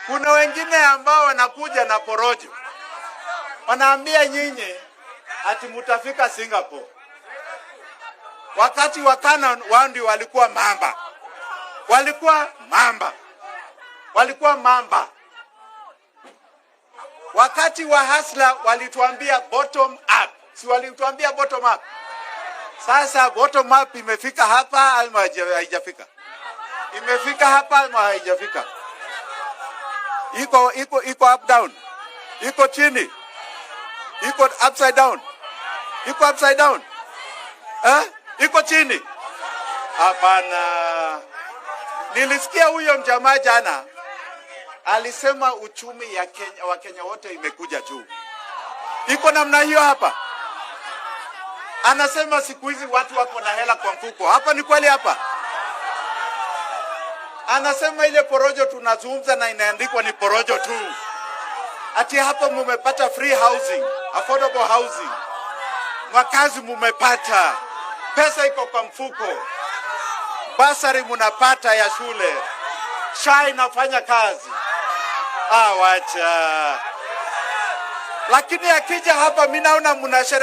Kuna wengine ambao wanakuja na porojo, wanaambia nyinyi ati mutafika Singapore. Wakati wa Canaan wao ndio walikuwa mamba, walikuwa mamba. Wakati wa Hasla walituambia bottom up, si walituambia bottom up? Sasa bottom up imefika hapa ama haijafika? Imefika hapa ama haijafika? Iko up down, iko chini, iko upside down, iko upside down, iko chini. Hapana. Nilisikia huyo mjamaa jana alisema uchumi ya Kenya, wa Kenya wote imekuja juu. Iko namna hiyo hapa? Anasema siku hizi watu wako na hela kwa mfuko. Hapa ni kweli hapa? Anasema ile porojo tunazungumza na inaandikwa ni porojo tu. Ati hapa mumepata free housing, affordable housing. Makazi mumepata. Pesa iko kwa mfuko. Basari munapata ya shule. SHA inafanya kazi. Wacha. Lakini akija hapa mimi naona mnasherehekea.